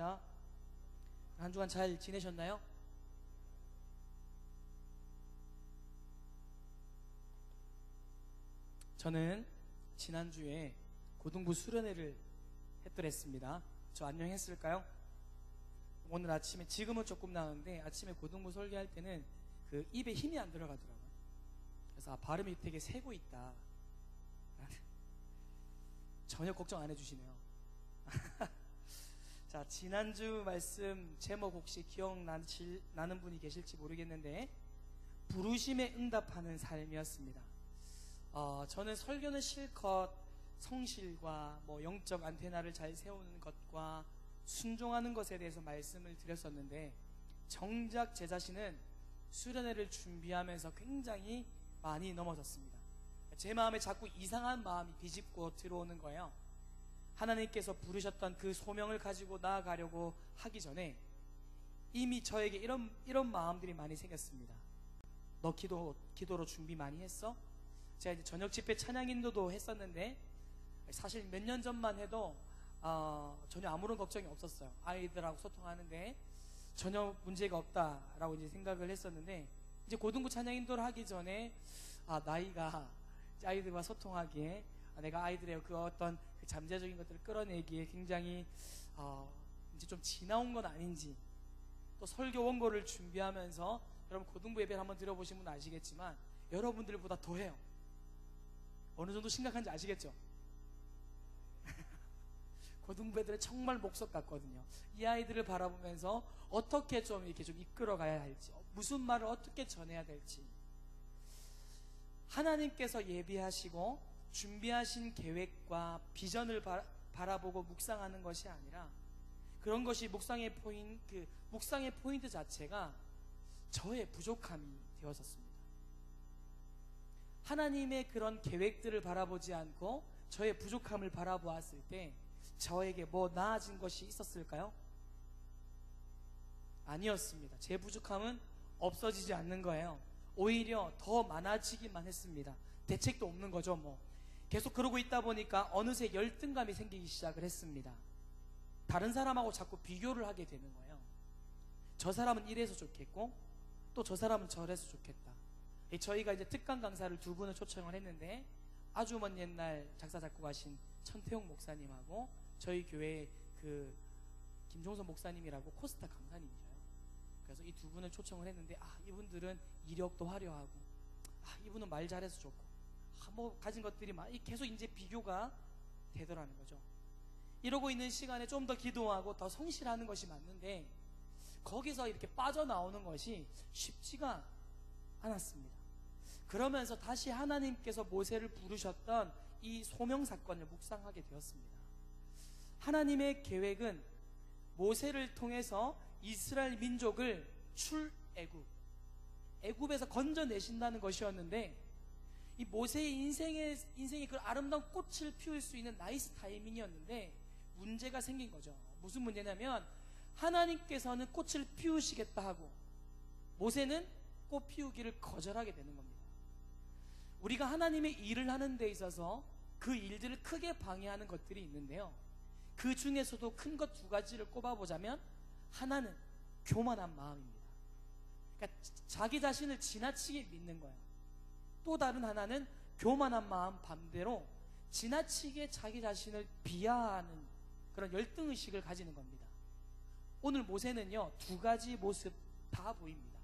반갑습니다. 한 주간 잘 지내셨나요? 저는 지난주에 고등부 수련회를 했더랬습니다. 저 안녕했을까요? 오늘 아침에, 지금은 조금 나은데 아침에 고등부 설교할 때는 그 입에 힘이 안 들어가더라고요. 그래서 발음이 되게 새고 있다. 전혀 걱정 안 해주시네요. 자, 지난주 말씀 제목 혹시 기억나는 분이 계실지 모르겠는데, 부르심에 응답하는 삶이었습니다. 저는 설교는 실컷 성실과 영적 안테나를 잘 세우는 것과 순종하는 것에 대해서 말씀을 드렸었는데, 정작 제 자신은 수련회를 준비하면서 굉장히 많이 넘어졌습니다. 제 마음에 자꾸 이상한 마음이 비집고 들어오는 거예요. 하나님께서 부르셨던 그 소명을 가지고 나아가려고 하기 전에 이미 저에게 이런 마음들이 많이 생겼습니다. 너 기도로 준비 많이 했어? 제가 이제 저녁 집회 찬양 인도도 했었는데, 사실 몇 년 전만 해도 전혀 아무런 걱정이 없었어요. 아이들하고 소통하는데 전혀 문제가 없다라고 이제 생각을 했었는데, 이제 고등부 찬양 인도를 하기 전에 나이가 아이들과 소통하기에, 내가 아이들의 그 어떤 그 잠재적인 것들을 끌어내기에 굉장히 이제 좀 지나온 건 아닌지, 또 설교 원고를 준비하면서, 여러분 고등부 예배를 한번 들어보신 분 아시겠지만 여러분들보다 더해요. 어느 정도 심각한지 아시겠죠? 고등부 애들은 정말 목석 같거든요. 이 아이들을 바라보면서 어떻게 좀 이렇게 좀 이끌어가야 할지, 무슨 말을 어떻게 전해야 될지, 하나님께서 예비하시고 준비하신 계획과 비전을 바라보고 묵상하는 것이 아니라, 그런 것이 묵상의 포인트 자체가 저의 부족함이 되었었습니다. 하나님의 그런 계획들을 바라보지 않고 저의 부족함을 바라보았을 때 저에게 뭐 나아진 것이 있었을까요? 아니었습니다. 제 부족함은 없어지지 않는 거예요. 오히려 더 많아지기만 했습니다. 대책도 없는 거죠. 계속 그러고 있다 보니까 어느새 열등감이 생기기 시작을 했습니다. 다른 사람하고 자꾸 비교를 하게 되는 거예요. 저 사람은 이래서 좋겠고 또 저 사람은 저래서 좋겠다. 저희가 이제 특강 강사를 2분을 초청을 했는데, 아주 먼 옛날 작사 작곡하신 천태용 목사님하고 저희 교회 그 김종선 목사님이라고 코스타 강사님이셔요. 그래서 이 2분을 초청을 했는데, 이분들은 이력도 화려하고, 이분은 말 잘해서 좋고, 가진 것들이 계속 이제 비교가 되더라는 거죠. 이러고 있는 시간에 좀 더 기도하고 더 성실하는 것이 맞는데, 거기서 이렇게 빠져나오는 것이 쉽지가 않았습니다. 그러면서 다시 하나님께서 모세를 부르셨던 이 소명 사건을 묵상하게 되었습니다. 하나님의 계획은 모세를 통해서 이스라엘 민족을 애굽에서 건져내신다는 것이었는데, 이 모세의 인생의 그 아름다운 꽃을 피울 수 있는 나이스 타이밍이었는데, 문제가 생긴 거죠. 무슨 문제냐면, 하나님께서는 꽃을 피우시겠다 하고 모세는 꽃 피우기를 거절하게 되는 겁니다. 우리가 하나님의 일을 하는 데 있어서 그 일들을 크게 방해하는 것들이 있는데요, 그 중에서도 큰 것 2가지를 꼽아보자면, 하나는 교만한 마음입니다. 그러니까 자기 자신을 지나치게 믿는 거예요. 또 다른 하나는 교만한 마음 반대로 지나치게 자기 자신을 비하하는 그런 열등의식을 가지는 겁니다. 오늘 모세는요, 2가지 모습 다 보입니다.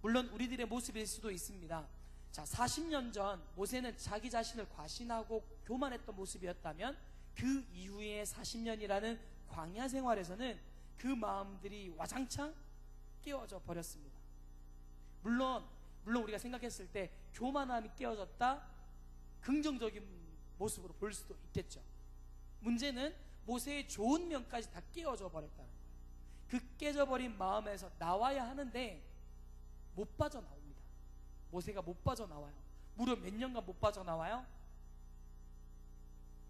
물론 우리들의 모습일 수도 있습니다. 자, 40년 전 모세는 자기 자신을 과신하고 교만했던 모습이었다면, 그 이후에 40년이라는 광야 생활에서는 그 마음들이 와장창 깨어져 버렸습니다. 물론 우리가 생각했을 때 교만함이 깨어졌다, 긍정적인 모습으로 볼 수도 있겠죠. 문제는 모세의 좋은 면까지 다 깨어져 버렸다는 거예요. 그 깨져버린 마음에서 나와야 하는데 못 빠져나옵니다. 모세가 못 빠져나와요. 무려 몇 년간 못 빠져나와요?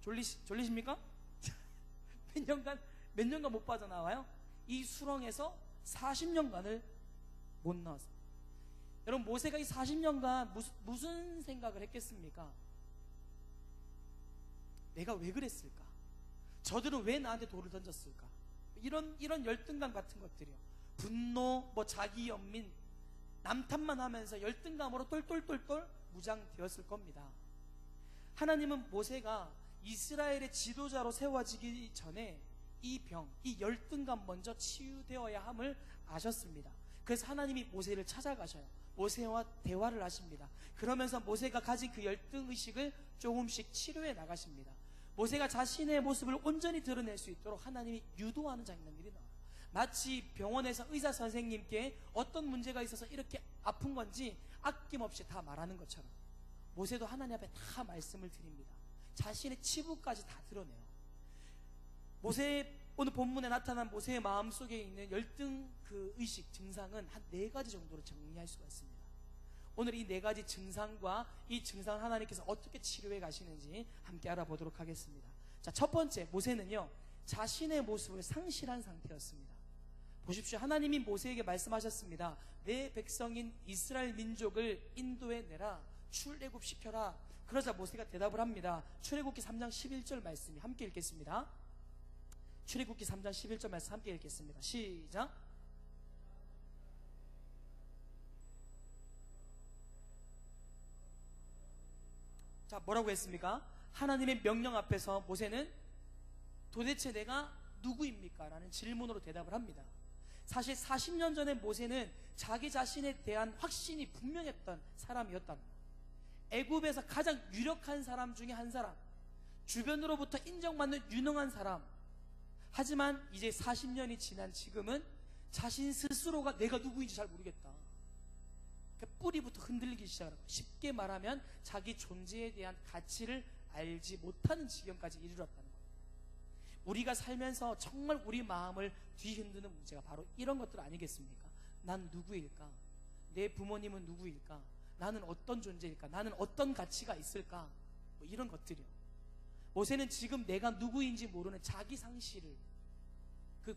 졸리십니까? 몇 년간 못 빠져나와요? 이 수렁에서 40년간을 못 나왔어요. 여러분, 모세가 이 40년간 무슨 생각을 했겠습니까? 내가 왜 그랬을까? 저들은 왜 나한테 돌을 던졌을까? 이런 열등감 같은 것들이요. 분노, 뭐 자기 연민, 남탓만 하면서 열등감으로 똘똘똘똘 무장되었을 겁니다. 하나님은 모세가 이스라엘의 지도자로 세워지기 전에 이 병, 이 열등감 먼저 치유되어야 함을 아셨습니다. 그래서 하나님이 모세를 찾아가셔요. 모세와 대화를 하십니다. 그러면서 모세가 가진 그 열등의식을 조금씩 치료해 나가십니다. 모세가 자신의 모습을 온전히 드러낼 수 있도록 하나님이 유도하는 장면들이 나와요. 마치 병원에서 의사 선생님께 어떤 문제가 있어서 이렇게 아픈 건지 아낌없이 다 말하는 것처럼 모세도 하나님 앞에 다 말씀을 드립니다. 자신의 치부까지 다 드러내요. 오늘 본문에 나타난 모세의 마음속에 있는 열등 그 의식 증상은 한 4가지 정도로 정리할 수가 있습니다. 오늘 이 4가지 증상과 이 증상 하나님께서 어떻게 치료해 가시는지 함께 알아보도록 하겠습니다. 자, 첫 번째, 모세는요 자신의 모습을 상실한 상태였습니다. 보십시오. 하나님이 모세에게 말씀하셨습니다. 내 백성인 이스라엘 민족을 인도해 내라, 출애굽시켜라. 그러자 모세가 대답을 합니다. 출애굽기 3장 11절 말씀 함께 읽겠습니다. 출애굽기 3장 11절 말씀 함께 읽겠습니다. 시작. 자, 뭐라고 했습니까? 하나님의 명령 앞에서 모세는 도대체 내가 누구입니까? 라는 질문으로 대답을 합니다. 사실 40년 전에 모세는 자기 자신에 대한 확신이 분명했던 사람이었다는 거예요. 애굽에서 가장 유력한 사람 중에 한 사람, 주변으로부터 인정받는 유능한 사람. 하지만 이제 40년이 지난 지금은 자신 스스로가 내가 누구인지 잘 모르겠다. 그러니까 뿌리부터 흔들리기 시작하고, 쉽게 말하면 자기 존재에 대한 가치를 알지 못하는 지경까지 이르렀다는 거예요. 우리가 살면서 정말 우리 마음을 뒤흔드는 문제가 바로 이런 것들 아니겠습니까? 난 누구일까? 내 부모님은 누구일까? 나는 어떤 존재일까? 나는 어떤 가치가 있을까? 뭐 이런 것들이요. 모세는 지금 내가 누구인지 모르는 자기 상실을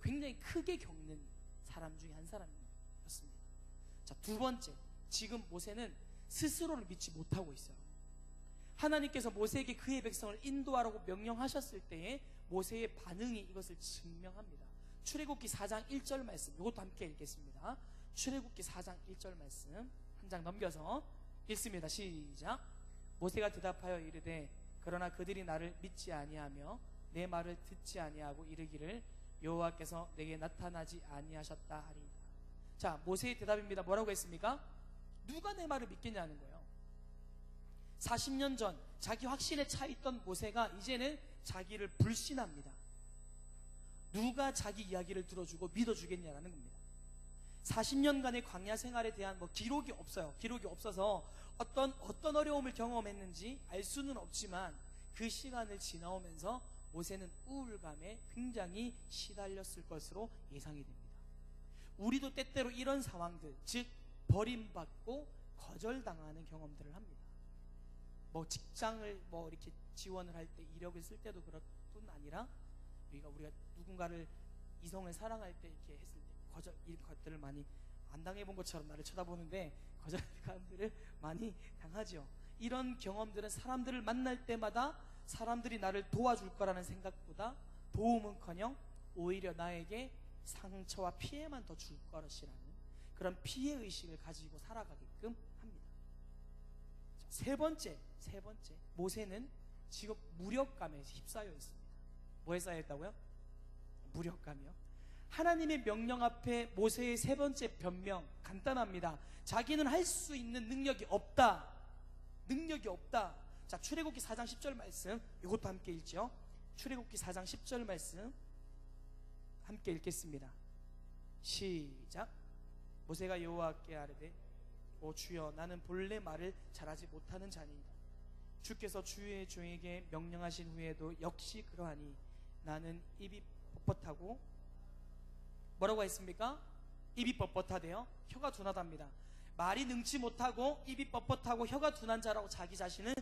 굉장히 크게 겪는 사람 중에 한 사람이었습니다. 자, 두 번째, 지금 모세는 스스로를 믿지 못하고 있어요. 하나님께서 모세에게 그의 백성을 인도하라고 명령하셨을 때에 모세의 반응이 이것을 증명합니다. 출애굽기 4장 1절 말씀, 이것도 함께 읽겠습니다. 출애굽기 4장 1절 말씀 한 장 넘겨서 읽습니다. 시작. 모세가 대답하여 이르되 그러나 그들이 나를 믿지 아니하며 내 말을 듣지 아니하고 이르기를 여호와께서 내게 나타나지 아니하셨다 하리이다. 자, 모세의 대답입니다. 뭐라고 했습니까? 누가 내 말을 믿겠냐는 거예요. 40년 전 자기 확신에 차 있던 모세가 이제는 자기를 불신합니다. 누가 자기 이야기를 들어주고 믿어주겠냐라는 겁니다. 40년간의 광야 생활에 대한 기록이 없어요. 기록이 없어서 어떤 어려움을 경험했는지 알 수는 없지만 그 시간을 지나오면서 모세는 우울감에 굉장히 시달렸을 것으로 예상이 됩니다. 우리도 때때로 이런 상황들, 즉 버림받고 거절당하는 경험들을 합니다. 직장을 이렇게 지원을 할 때, 이력을 쓸 때도 그럴 뿐 아니라 우리가 누군가를 이성을 사랑할 때 이렇게 했을 때 거절, 이 것들을 많이 안 당해본 것처럼 나를 쳐다보는데 거절감들을 많이 당하죠. 이런 경험들은 사람들을 만날 때마다 사람들이 나를 도와줄 거라는 생각보다 도움은커녕 오히려 나에게 상처와 피해만 더 줄 것이라는 그런 피해의식을 가지고 살아가게끔 합니다. 자, 세 번째, 모세는 지금 무력감에 휩싸여 있습니다. 뭐에 쌓여 있다고요? 무력감이요. 하나님의 명령 앞에 모세의 세 번째 변명 간단합니다. 자기는 할 수 있는 능력이 없다. 자, 출애굽기 4장 10절 말씀, 이것도 함께 읽죠. 출애굽기 4장 10절 말씀 함께 읽겠습니다. 시작. 모세가 여호와께 아뢰되 오 주여, 나는 본래 말을 잘하지 못하는 자니이다. 주께서 주의 종에게 명령하신 후에도 역시 그러하니 나는 입이 뻣뻣하고, 뭐라고 했습니까? 입이 뻣뻣하대요. 혀가 둔하답니다. 말이 능치 못하고 입이 뻣뻣하고 혀가 둔한 자라고 자기 자신을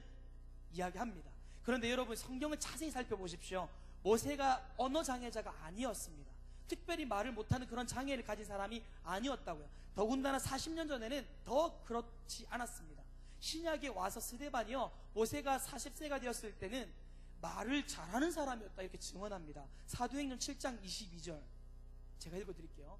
이야기합니다. 그런데 여러분, 성경을 자세히 살펴보십시오. 모세가 언어 장애자가 아니었습니다. 특별히 말을 못하는 그런 장애를 가진 사람이 아니었다고요. 더군다나 40년 전에는 더 그렇지 않았습니다. 신약에 와서 스데반이요, 모세가 40세가 되었을 때는 말을 잘하는 사람이었다 이렇게 증언합니다. 사도행전 7장 22절. 제가 읽어드릴게요.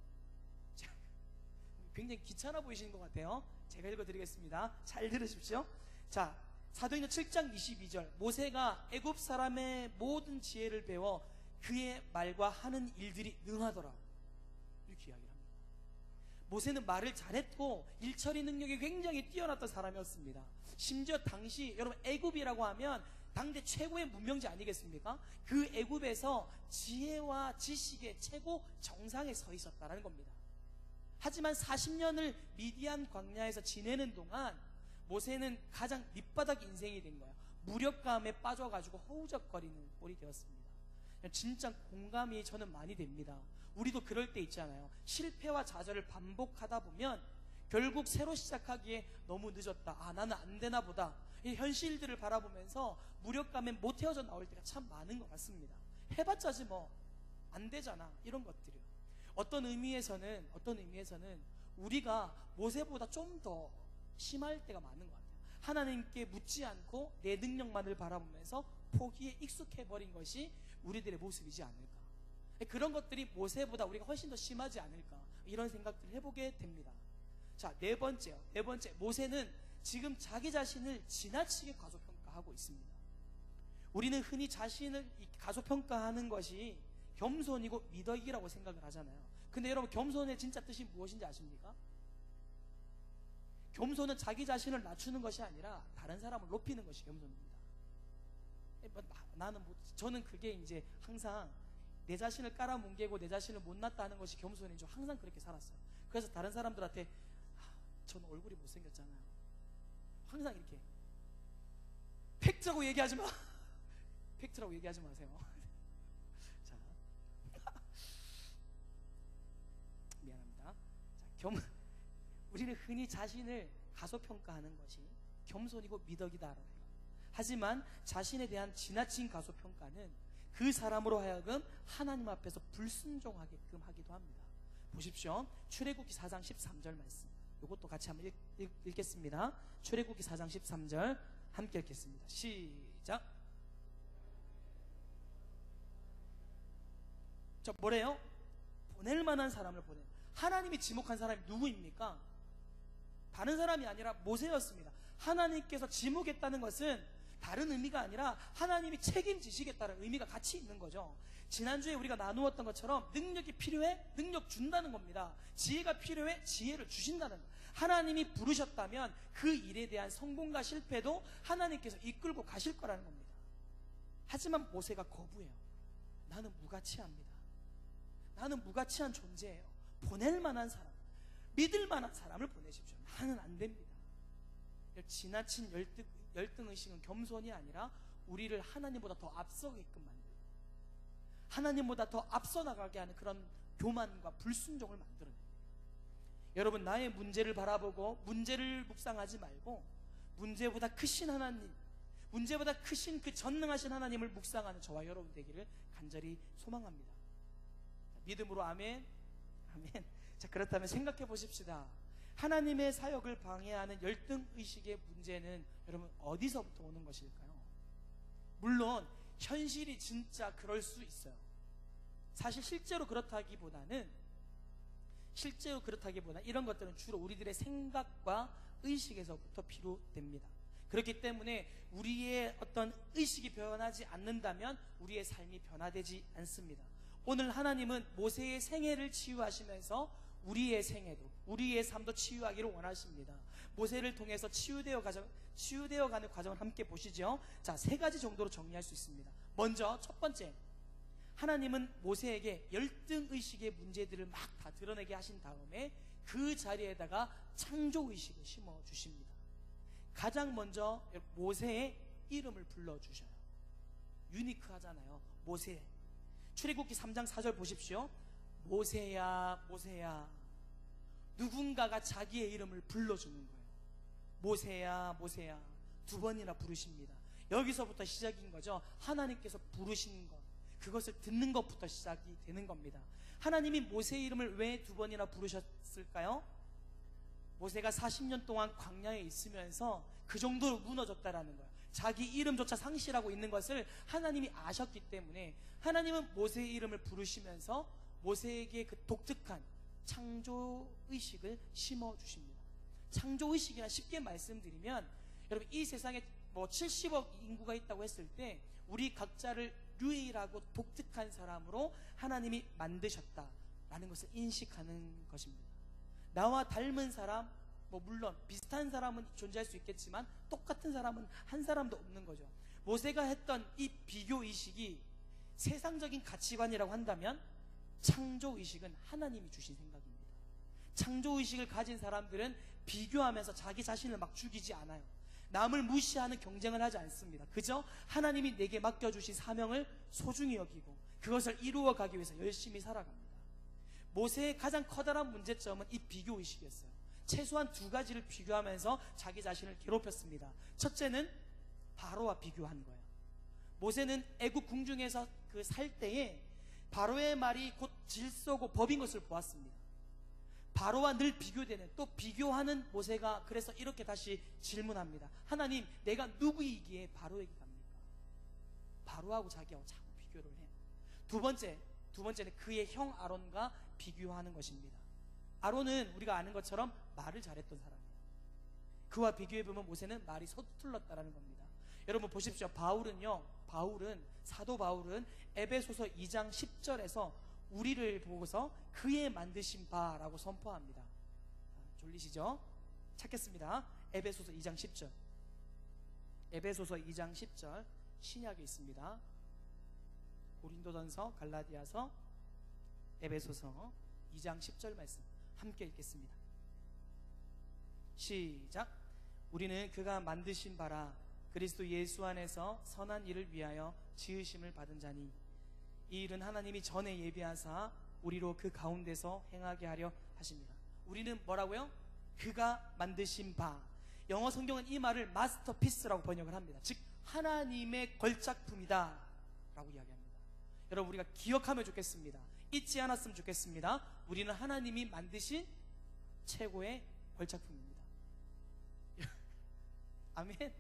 굉장히 귀찮아 보이시는 것 같아요. 제가 읽어드리겠습니다. 잘 들으십시오. 자, 사도행전 7장 22절. 모세가 애굽 사람의 모든 지혜를 배워 그의 말과 하는 일들이 능하더라, 이렇게 이야기를 합니다. 모세는 말을 잘했고 일처리 능력이 굉장히 뛰어났던 사람이었습니다. 심지어 당시, 여러분 애굽이라고 하면 당대 최고의 문명지 아니겠습니까? 그 애굽에서 지혜와 지식의 최고 정상에 서 있었다는 겁니다. 하지만 40년을 미디안 광야에서 지내는 동안 모세는 가장 밑바닥 인생이 된 거예요. 무력감에 빠져가지고 허우적거리는 꼴이 되었습니다. 진짜 공감이 저는 많이 됩니다. 우리도 그럴 때 있잖아요. 실패와 좌절을 반복하다 보면 결국 새로 시작하기에 너무 늦었다, 아 나는 안 되나 보다, 이 현실들을 바라보면서 무력감에 못 헤어져 나올 때가 참 많은 것 같습니다. 해봤자지 뭐 안 되잖아, 이런 것들이요. 어떤 의미에서는 우리가 모세보다 좀 더 심할 때가 많은 것 같아요. 하나님께 묻지 않고 내 능력만을 바라보면서 포기에 익숙해버린 것이 우리들의 모습이지 않을까. 그런 것들이 모세보다 우리가 훨씬 더 심하지 않을까, 이런 생각들을 해보게 됩니다. 자, 네 번째, 모세는 지금 자기 자신을 지나치게 과소평가하고 있습니다. 우리는 흔히 자신을 과소평가하는 것이 겸손이고 미덕이라고 생각을 하잖아요. 근데 여러분, 겸손의 진짜 뜻이 무엇인지 아십니까? 겸손은 자기 자신을 낮추는 것이 아니라 다른 사람을 높이는 것이 겸손입니다. 저는 그게 이제 항상 내 자신을 깔아뭉개고 내 자신을 못났다는 것이 겸손이죠. 항상 그렇게 살았어요. 그래서 다른 사람들한테 저는 얼굴이 못생겼잖아요, 항상 이렇게 팩트라고 얘기하지 마. 팩트라고 얘기하지 마세요. 자, 미안합니다. 자, 우리는 흔히 자신을 가소평가하는 것이 겸손이고 미덕이다. 하지만 자신에 대한 지나친 가소평가는 그 사람으로 하여금 하나님 앞에서 불순종하게끔 하기도 합니다. 보십시오. 출애굽기 4장 13절 말씀, 이것도 같이 한번 읽겠습니다. 출애굽기 4장 13절 함께 읽겠습니다. 시작. 저 뭐래요? 보낼 만한 사람을 보내. 하나님이 지목한 사람이 누구입니까? 다른 사람이 아니라 모세였습니다. 하나님께서 지목했다는 것은 다른 의미가 아니라 하나님이 책임지시겠다는 의미가 같이 있는 거죠. 지난주에 우리가 나누었던 것처럼 능력이 필요해? 능력 준다는 겁니다. 지혜가 필요해? 지혜를 주신다는 겁니다. 하나님이 부르셨다면 그 일에 대한 성공과 실패도 하나님께서 이끌고 가실 거라는 겁니다. 하지만 모세가 거부해요. 나는 무가치합니다. 나는 무가치한 존재예요. 보낼 만한 사람, 믿을 만한 사람을 보내십시오. 나는 안 됩니다. 지나친 열등의식은 겸손이 아니라 우리를 하나님보다 더 앞서게끔 만들고 하나님보다 더 앞서 나가게 하는 그런 교만과 불순종을 만들어냅니다. 여러분, 나의 문제를 바라보고 문제를 묵상하지 말고 문제보다 크신 하나님, 문제보다 크신 그 전능하신 하나님을 묵상하는 저와 여러분 되기를 간절히 소망합니다. 믿음으로 아멘. 아멘. 자, 그렇다면 생각해 보십시다. 하나님의 사역을 방해하는 열등의식의 문제는 여러분 어디서부터 오는 것일까요? 물론 현실이 진짜 그럴 수 있어요. 사실 실제로 그렇다기보다는 이런 것들은 주로 우리들의 생각과 의식에서부터 비롯됩니다. 그렇기 때문에 우리의 어떤 의식이 변하지 않는다면 우리의 삶이 변화되지 않습니다. 오늘 하나님은 모세의 생애를 치유하시면서 우리의 생애도, 우리의 삶도 치유하기를 원하십니다. 모세를 통해서 치유되어가는 과정을 함께 보시죠. 자, 3가지 정도로 정리할 수 있습니다. 먼저 첫 번째, 하나님은 모세에게 열등의식의 문제들을 막 다 드러내게 하신 다음에 그 자리에다가 창조의식을 심어주십니다. 가장 먼저 모세의 이름을 불러주셔요. 유니크하잖아요. 모세. 출애굽기 3장 4절 보십시오. 모세야, 모세야. 누군가가 자기의 이름을 불러주는 거예요. 모세야, 모세야. 2번이나 부르십니다. 여기서부터 시작인 거죠. 하나님께서 부르시는 것, 그것을 듣는 것부터 시작이 되는 겁니다. 하나님이 모세의 이름을 왜 2번이나 부르셨을까요? 모세가 40년 동안 광야에 있으면서 그 정도로 무너졌다라는 거예요. 자기 이름조차 상실하고 있는 것을 하나님이 아셨기 때문에 하나님은 모세의 이름을 부르시면서 모세에게 그 독특한 창조의식을 심어주십니다. 창조의식이란 쉽게 말씀드리면, 여러분 이 세상에 뭐 70억 인구가 있다고 했을 때 우리 각자를 유일하고 독특한 사람으로 하나님이 만드셨다라는 것을 인식하는 것입니다. 나와 닮은 사람, 뭐 물론 비슷한 사람은 존재할 수 있겠지만 똑같은 사람은 한 사람도 없는 거죠. 모세가 했던 이 비교의식이 세상적인 가치관이라고 한다면, 창조의식은 하나님이 주신 생각입니다. 창조의식을 가진 사람들은 비교하면서 자기 자신을 막 죽이지 않아요. 남을 무시하는 경쟁을 하지 않습니다. 그저 하나님이 내게 맡겨주신 사명을 소중히 여기고 그것을 이루어가기 위해서 열심히 살아갑니다. 모세의 가장 커다란 문제점은 이 비교의식이었어요. 최소한 두 가지를 비교하면서 자기 자신을 괴롭혔습니다. 첫째는 바로와 비교하는 거예요. 모세는 애국 궁중에서 그 살 때에 바로의 말이 곧 질서고 법인 것을 보았습니다. 바로와 늘 비교되는, 또 비교하는 모세가 그래서 이렇게 다시 질문합니다. 하나님, 내가 누구이기에 바로에게 갑니까? 바로하고 자기하고 자꾸 비교를 해요. 두 번째는 그의 형 아론과 비교하는 것입니다. 아론은 우리가 아는 것처럼 말을 잘했던 사람이에요. 그와 비교해보면 모세는 말이 서툴렀다라는 겁니다. 여러분 보십시오. 사도 바울은 에베소서 2장 10절에서 우리를 보고서 그의 만드신 바라고 선포합니다. 졸리시죠? 찾겠습니다. 에베소서 2장 10절. 에베소서 2장 10절 신약에 있습니다. 고린도전서, 갈라디아서, 에베소서 2장 10절 말씀 함께 읽겠습니다. 시작. 우리는 그가 만드신 바라 그리스도 예수 안에서 선한 일을 위하여 지으심을 받은 자니 이 일은 하나님이 전에 예비하사 우리로 그 가운데서 행하게 하려 하십니다. 우리는 뭐라고요? 그가 만드신 바. 영어 성경은 이 말을 마스터피스라고 번역을 합니다. 즉 하나님의 걸작품이다 라고 이야기합니다. 여러분 우리가 기억하면 좋겠습니다. 잊지 않았으면 좋겠습니다. 우리는 하나님이 만드신 최고의 걸작품입니다. 아멘.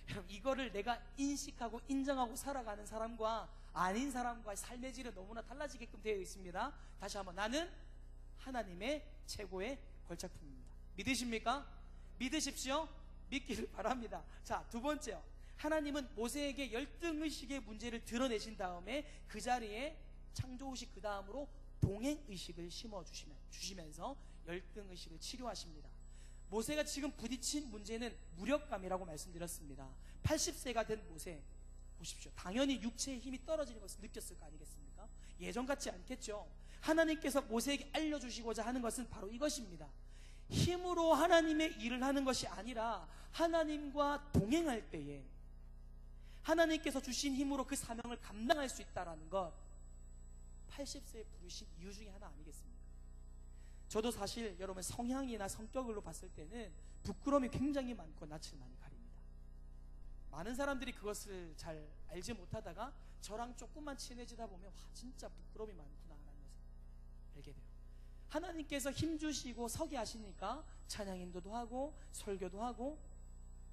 여러분 이거를 내가 인식하고 인정하고 살아가는 사람과 아닌 사람과의 삶의 질은 너무나 달라지게끔 되어 있습니다. 다시 한번, 나는 하나님의 최고의 걸작품입니다. 믿으십니까? 믿으십시오. 믿기를 바랍니다. 자, 두 번째요. 하나님은 모세에게 열등의식의 문제를 드러내신 다음에 그 자리에 창조의식 그 다음으로 동행의식을 심어주시면서 열등의식을 치료하십니다. 모세가 지금 부딪힌 문제는 무력감이라고 말씀드렸습니다. 80세가 된 모세 보십시오. 당연히 육체의 힘이 떨어지는 것을 느꼈을 거 아니겠습니까? 예전 같지 않겠죠. 하나님께서 모세에게 알려주시고자 하는 것은 바로 이것입니다. 힘으로 하나님의 일을 하는 것이 아니라 하나님과 동행할 때에 하나님께서 주신 힘으로 그 사명을 감당할 수 있다는 것, 80세에 부르신 이유 중에 하나 아니겠습니까? 저도 사실 여러분 성향이나 성격으로 봤을 때는 부끄러움이 굉장히 많고 낯을 많이 가립니다. 많은 사람들이 그것을 잘 알지 못하다가 저랑 조금만 친해지다 보면 와 진짜 부끄러움이 많구나 라는 것을 알게 돼요. 하나님께서 힘주시고 서게 하시니까 찬양 인도도 하고 설교도 하고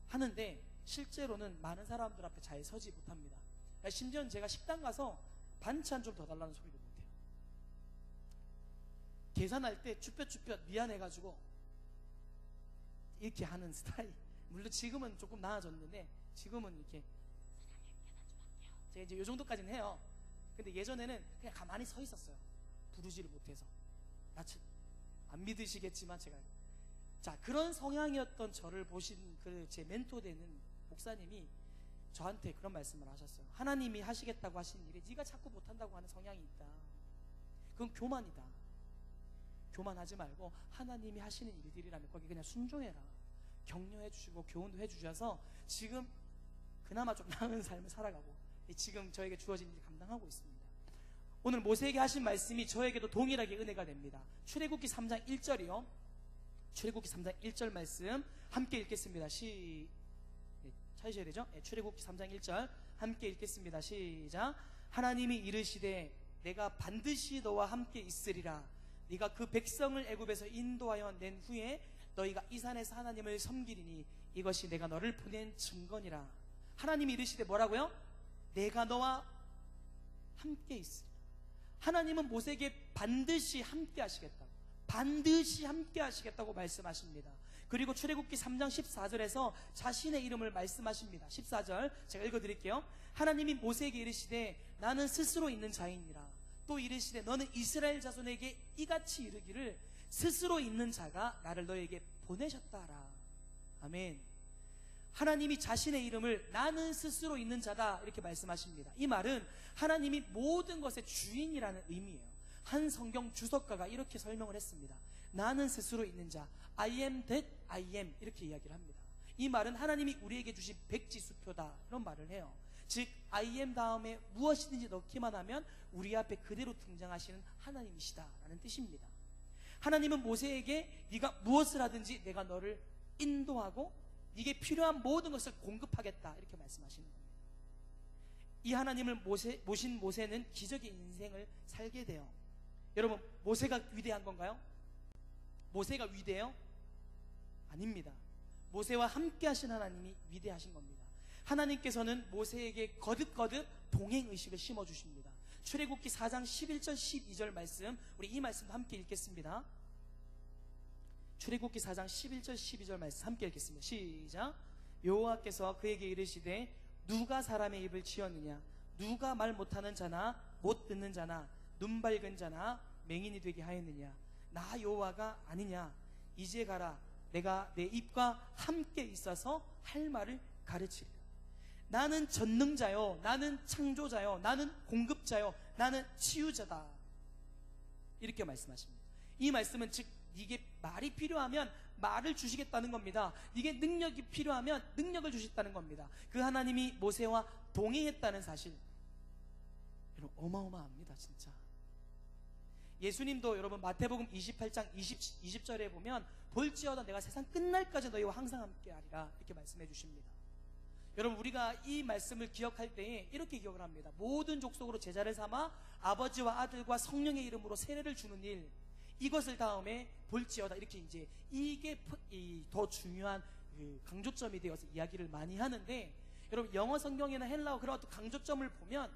하는데 실제로는 많은 사람들 앞에 잘 서지 못합니다. 심지어는 제가 식당 가서 반찬 좀 더 달라는 소리도 못해요. 계산할 때 쭈뼛쭈뼛 미안해가지고 이렇게 하는 스타일. 물론 지금은 조금 나아졌는데 지금은 이렇게 제가 이제 요 정도까지는 해요. 근데 예전에는 그냥 가만히 서 있었어요. 부르지를 못해서. 안 믿으시겠지만 제가 그런 성향이었던 저를 보신 그 제 멘토 되는 목사님이 저한테 그런 말씀을 하셨어요. 하나님이 하시겠다고 하신 일에 네가 자꾸 못한다고 하는 성향이 있다. 그건 교만이다. 교만하지 말고 하나님이 하시는 일들이라면 거기 그냥 순종해라. 격려해 주시고 교훈도 해 주셔서 지금 그나마 좀 나은 삶을 살아가고 지금 저에게 주어진 일을 감당하고 있습니다. 오늘 모세에게 하신 말씀이 저에게도 동일하게 은혜가 됩니다. 출애굽기 3장 1절이요. 출애굽기 3장 1절 말씀 함께 읽겠습니다. 찾으셔야 되죠? 출애굽기 3장 1절 함께 읽겠습니다. 시작. 하나님이 이르시되 내가 반드시 너와 함께 있으리라. 네가 그 백성을 애굽에서 인도하여 낸 후에 너희가 이 산에서 하나님을 섬기리니 이것이 내가 너를 보낸 증거니라. 하나님이 이르시되 뭐라고요? 내가 너와 함께 있으리라. 하나님은 모세에게 반드시 함께 하시겠다고, 반드시 함께 하시겠다고 말씀하십니다. 그리고 출애굽기 3장 14절에서 자신의 이름을 말씀하십니다. 14절 제가 읽어드릴게요. 하나님이 모세에게 이르시되 나는 스스로 있는 자이니라. 또 이르시되 너는 이스라엘 자손에게 이같이 이르기를 스스로 있는 자가 나를 너에게 보내셨다 하라. 아멘. 하나님이 자신의 이름을 나는 스스로 있는 자다 이렇게 말씀하십니다. 이 말은 하나님이 모든 것의 주인이라는 의미예요. 한 성경 주석가가 이렇게 설명을 했습니다. 나는 스스로 있는 자, I am that I am, 이렇게 이야기를 합니다. 이 말은 하나님이 우리에게 주신 백지수표다 이런 말을 해요. 즉 I am 다음에 무엇이든지 넣기만 하면 우리 앞에 그대로 등장하시는 하나님이시다라는 뜻입니다. 하나님은 모세에게 네가 무엇을 하든지 내가 너를 인도하고 네게 필요한 모든 것을 공급하겠다 이렇게 말씀하시는 겁니다. 이 하나님을 모신 모세는 기적의 인생을 살게 돼요. 여러분, 모세가 위대한 건가요? 모세가 위대해요? 아닙니다. 모세와 함께 하신 하나님이 위대하신 겁니다. 하나님께서는 모세에게 거듭거듭 동행의식을 심어주십니다. 출애굽기 4장 11절 12절 말씀, 우리 이 말씀도 함께 읽겠습니다. 출애굽기 4장 11절 12절 말씀 함께 읽겠습니다. 시작. 여호와께서 그에게 이르시되 누가 사람의 입을 지었느냐? 누가 말 못하는 자나 못 듣는 자나 눈 밝은 자나 맹인이 되게 하였느냐? 나 여호와가 아니냐? 이제 가라. 내가 내 입과 함께 있어서 할 말을 가르치리라. 나는 전능자요, 나는 창조자요, 나는 공급자요, 나는 치유자다 이렇게 말씀하십니다. 이 말씀은 즉 네게 말이 필요하면 말을 주시겠다는 겁니다. 네게 능력이 필요하면 능력을 주시겠다는 겁니다. 그 하나님이 모세와 동행했다는 사실, 여러분 어마어마합니다. 진짜 예수님도 여러분 마태복음 28장 20절에 보면 볼지어다 내가 세상 끝날까지 너희와 항상 함께하리라 이렇게 말씀해 주십니다. 여러분, 우리가 이 말씀을 기억할 때에 이렇게 기억을 합니다. 모든 족속으로 제자를 삼아 아버지와 아들과 성령의 이름으로 세례를 주는 일, 이것을 다음에 볼지어다, 이렇게 이제 이게 더 중요한 강조점이 되어서 이야기를 많이 하는데, 여러분 영어 성경이나 헬라어 그런 어떤 강조점을 보면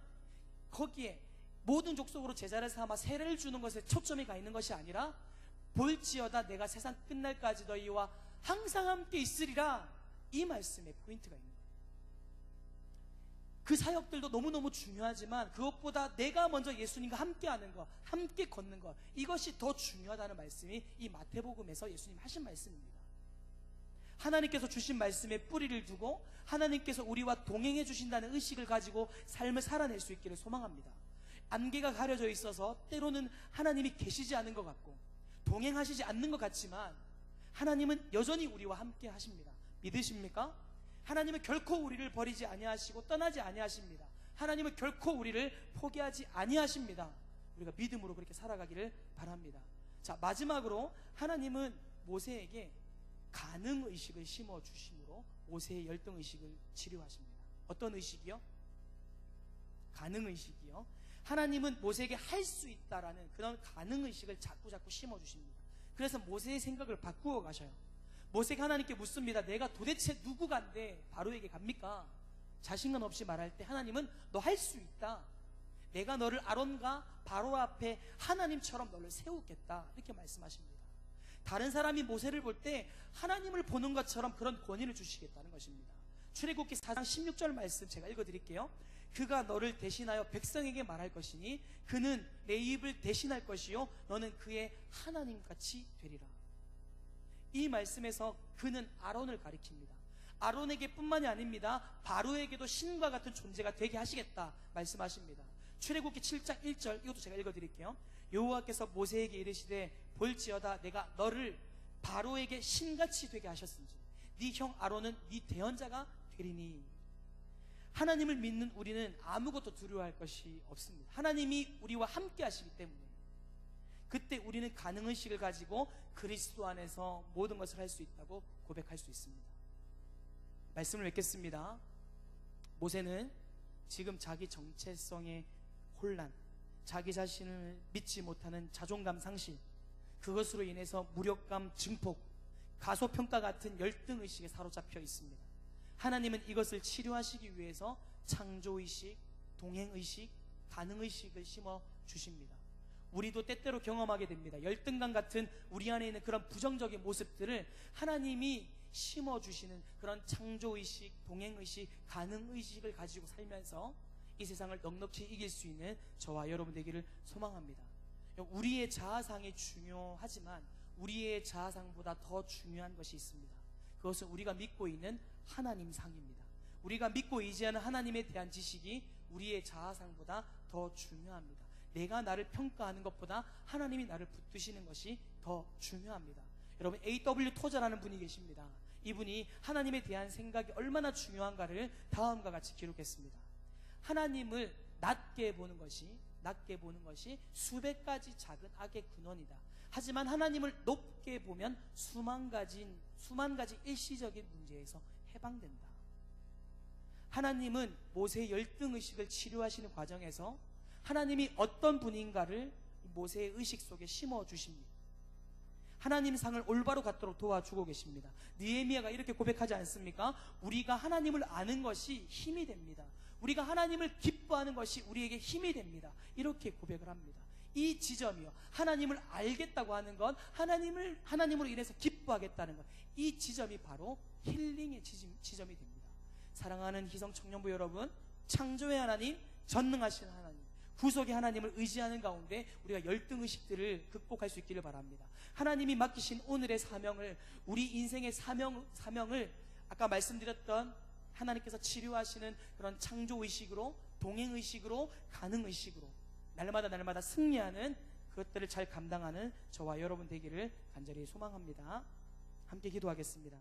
거기에 모든 족속으로 제자를 삼아 세례를 주는 것에 초점이 가 있는 것이 아니라 볼지어다 내가 세상 끝날까지 너희와 항상 함께 있으리라, 이 말씀에 포인트가 있는 거예요. 그 사역들도 너무너무 중요하지만 그것보다 내가 먼저 예수님과 함께하는 것, 함께 걷는 것, 이것이 더 중요하다는 말씀이 이 마태복음에서 예수님 하신 말씀입니다. 하나님께서 주신 말씀에 뿌리를 두고 하나님께서 우리와 동행해 주신다는 의식을 가지고 삶을 살아낼 수 있기를 소망합니다. 안개가 가려져 있어서 때로는 하나님이 계시지 않은 것 같고 동행하시지 않는 것 같지만 하나님은 여전히 우리와 함께 하십니다. 믿으십니까? 하나님은 결코 우리를 버리지 아니하시고 떠나지 아니하십니다. 하나님은 결코 우리를 포기하지 아니하십니다. 우리가 믿음으로 그렇게 살아가기를 바랍니다. 자, 마지막으로 하나님은 모세에게 가능의식을 심어주심으로 모세의 열등의식을 치료하십니다. 어떤 의식이요? 가능의식이요. 하나님은 모세에게 할 수 있다라는 그런 가능의식을 자꾸 심어주십니다. 그래서 모세의 생각을 바꾸어 가셔요. 모세가 하나님께 묻습니다. 내가 도대체 누구간데 바로에게 갑니까? 자신감 없이 말할 때 하나님은 너 할 수 있다. 내가 너를 아론과 바로 앞에 하나님처럼 너를 세우겠다. 이렇게 말씀하십니다. 다른 사람이 모세를 볼 때 하나님을 보는 것처럼 그런 권위를 주시겠다는 것입니다. 출애굽기 4장 16절 말씀 제가 읽어드릴게요. 그가 너를 대신하여 백성에게 말할 것이니 그는 내 입을 대신할 것이요 너는 그의 하나님같이 되리라. 이 말씀에서 그는 아론을 가리킵니다. 아론에게 뿐만이 아닙니다. 바로에게도 신과 같은 존재가 되게 하시겠다 말씀하십니다. 출애굽기 7장 1절 이것도 제가 읽어드릴게요. 여호와께서 모세에게 이르시되 볼지어다 내가 너를 바로에게 신같이 되게 하셨은지 네 형 아론은 네 대언자가 되리니. 하나님을 믿는 우리는 아무것도 두려워할 것이 없습니다. 하나님이 우리와 함께 하시기 때문에 그때 우리는 가능의식을 가지고 그리스도 안에서 모든 것을 할 수 있다고 고백할 수 있습니다. 말씀을 맺겠습니다. 모세는 지금 자기 정체성의 혼란, 자기 자신을 믿지 못하는 자존감 상실, 그것으로 인해서 무력감 증폭, 가소평가 같은 열등의식에 사로잡혀 있습니다. 하나님은 이것을 치료하시기 위해서 창조의식, 동행의식, 가능의식을 심어 주십니다. 우리도 때때로 경험하게 됩니다. 열등감 같은 우리 안에 있는 그런 부정적인 모습들을 하나님이 심어주시는 그런 창조의식, 동행의식, 가능의식을 가지고 살면서 이 세상을 넉넉히 이길 수 있는 저와 여러분 되기를 소망합니다. 우리의 자아상이 중요하지만 우리의 자아상보다 더 중요한 것이 있습니다. 그것은 우리가 믿고 있는 하나님상입니다. 우리가 믿고 의지하는 하나님에 대한 지식이 우리의 자아상보다 더 중요합니다. 내가 나를 평가하는 것보다 하나님이 나를 붙드시는 것이 더 중요합니다. 여러분, A.W. 토저라는 분이 계십니다. 이분이 하나님에 대한 생각이 얼마나 중요한가를 다음과 같이 기록했습니다. 하나님을 낮게 보는 것이 수백 가지 작은 악의 근원이다. 하지만 하나님을 높게 보면 수만 가지 일시적인 문제에서 해방된다. 하나님은 모세의 열등의식을 치료하시는 과정에서 하나님이 어떤 분인가를 모세의 의식 속에 심어주십니다. 하나님 상을 올바로 갖도록 도와주고 계십니다. 느헤미야가 이렇게 고백하지 않습니까? 우리가 하나님을 아는 것이 힘이 됩니다. 우리가 하나님을 기뻐하는 것이 우리에게 힘이 됩니다. 이렇게 고백을 합니다. 이 지점이요, 하나님을 알겠다고 하는 것, 하나님으로 인해서 기뻐하겠다는 것, 이 지점이 바로 힐링의 지점이 됩니다. 사랑하는 희성 청년부 여러분, 창조의 하나님, 전능하신 하나님, 구속의 하나님을 의지하는 가운데 우리가 열등의식들을 극복할 수 있기를 바랍니다. 하나님이 맡기신 오늘의 사명을, 우리 인생의 사명을 아까 말씀드렸던 하나님께서 치료하시는 그런 창조의식으로, 동행의식으로, 가능의식으로 날마다 승리하는 그것들을 잘 감당하는 저와 여러분 되기를 간절히 소망합니다. 함께 기도하겠습니다.